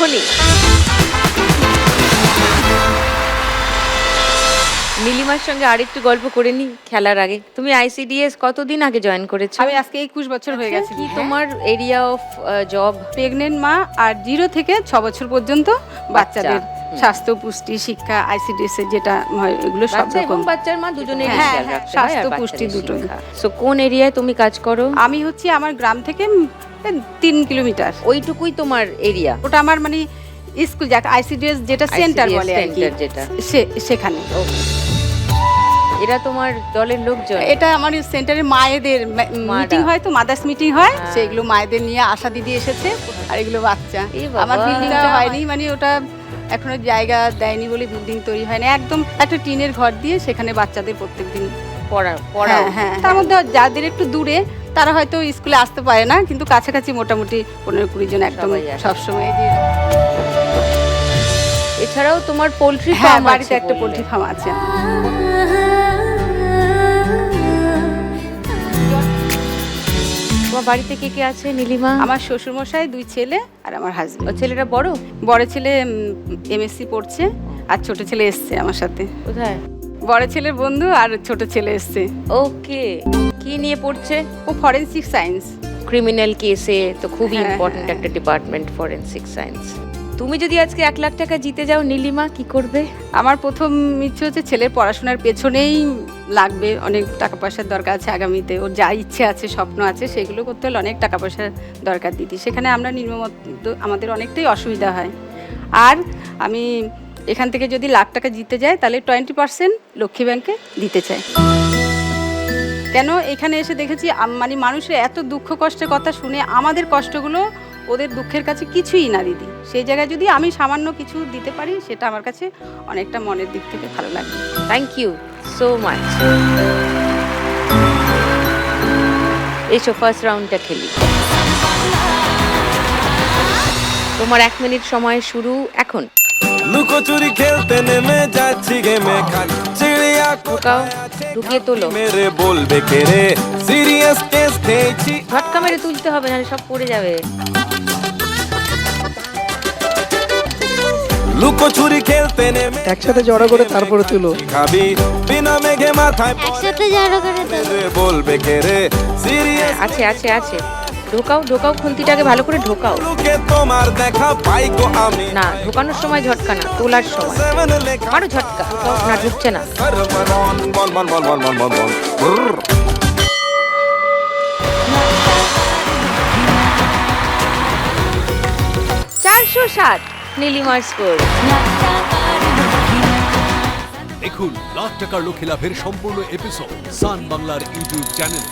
এখনই। নীলিমার সঙ্গে আরেকটু গল্প করে নি খেলার আগে। তুমি আইসিডিএস কতদিন আগে জয়েন করেছো? আমি আজকে 21 বছর হয়ে গেছে। কি তোমার এরিয়া অফ জব? প্রেগনেন্ট মা আর 0 থেকে 6 বছর পর্যন্ত বাচ্চাদের স্বাস্থ্য, পুষ্টি, শিক্ষা, আইসিডিএস এর যেটা হয় এগুলো সব বাচ্চা এবং রকম। বাচ্চার মা দুজনেরই হ্যাঁ, খেয়াল হ্যাঁ, রাখতে হয়, স্বাস্থ্য, আর পুষ্টি বাচ্চাদের দুটোই। শিক্ষা। সো কোন এরিয়ায় তুমি কাজ করো? আমি হচ্ছে আমার গ্রাম থেকে 3 কিলোমিটার। ওইটুকুই তোমার এরিয়া? ওটা আমার মানে স্কুল যাক আইসিডিএস যেটা সেন্টার ICDS বলে আর কি, center যেটা। সেখানে। এরা তোমার দলের লোকজন? এটা আমার সেন্টারে মায়েদের মিটিং হয়, তো মাদার্স মিটিং হয়, সেগুলো মায়েদের নিয়ে আশা দিদি এসেছে, আর এগুলো বাচ্চা। এ বাবা। আমার বিল্ডিংটা হয়নি, মানে ওটা এখনো জায়গা দেয়নি বলে বিল্ডিং তৈরি হয়নি। একদম একটা টিনের ঘর দিয়ে সেখানে বাচ্চাদের প্রত্যেকদিন পড়াও। হ্যাঁ, তার মধ্যে যাদের একটু দূরে তারা হয়তো স্কুলে আসতে পারে না, কিন্তু কাছাকাছি মোটামুটি 15-20 জন একদম সবাই আসে। সবসময়। এছাড়াও তোমার পোল্ট্রি হ্যাঁ, ফার্ম বাড়িতে একটা পোল্ট্রি ফার্ম আছে। তোমার বাড়িতে কে কে আছে নীলিমা? আমার শ্বশুরমশাই, 2 ছেলে আর আমার হাজবেন্ড। ছেলেরা বড়? বড় ছেলে এমএসসি পড়ছে, আর ছোট ছেলে এসছে আমার সাথে। কোথায়? বড় ছেলের বন্ধু আর ছোট ছেলে এসছে। ওকে, কি নিয়ে পড়ছে? ও ফরেনসিক সায়েন্স। ক্রিমিনাল কেসে তো খুবই হ্যাঁ, ইম্পর্টেন্ট একটা ডিপার্টমেন্ট, ফরেনসিক সায়েন্স। তুমি যদি আজকে 1 লাখ টাকা জিতে যাও নীলিমা, কি করবে? আমার প্রথম ইচ্ছে হচ্ছে ছেলের পড়াশোনার পেছনেই লাগবে, অনেক টাকা পয়সার দরকার আছে আগামীতে। ওর যা ইচ্ছে আছে, স্বপ্ন আছে, সেগুলো করতে হলে অনেক টাকা পয়সার দরকার দিদি। সেখানে আমরা নিম্নমত আমাদের অনেকটাই অসুবিধা হয়। আর আমি এখান থেকে যদি 1 লাখ টাকা জিতে যাই, তাহলে 20% লক্ষ্মী ব্যাংকে দিতে চাই। কেন এখানে এসে দেখেছি মানে মানুষের এত দুঃখ কষ্টের কথা শুনে আমাদের কষ্টগুলো ওদের দুঃখের কাছে কিছুই না দিদি। সেই জায়গায় যদি আমি সামান্য কিছু দিতে পারি, সেটা আমার কাছে অনেকটা মনের দিক থেকে ভালো লাগে। Thank you so much. এসো ফার্স্ট রাউন্ডটা খেলি। তোমার 1 মিনিট সময় শুরু এখন। লুকোচুরি খেলতে নেমে যাচ্ছি গেমে, খালি চিড়িয়া ঢোকাও, ঢুকিয়ে তোলো। মেরে বলবে কে রে, সিরিয়াস কেস খেয়েছি। ঝটকা মেরে তুলতে হবে, নাহলে সব পড়ে যাবে। লুকোচুরি খেলতে নেমে একসাথে জড়ো করে তারপরে তুলো। খাবি বিনা মেঘে মাথায় একসাথে জড়ো করে দাও। মেরে বলবে কে রে, সিরিয়াস আছে আছে আছে, ঢোকাও ঢোকাও, খুন্তিটাকে ভালো করে ঢোকাও। লুকে তোমার দেখা পাই গো আমি। না, ঢোকানোর সময় ঝটকা না, তোলার সময় সেভেন লেখা মারো ঝটকা। না, ঢুকছে না। বল বল বল বল বল বল বল ব্রর। 407 নীলিমার স্কোর। দেখুন লাখ টাকার লক্ষ্যে লাভের সম্পূর্ণ এপিসোড সান বাংলার ইউটিউব চ্যানেল।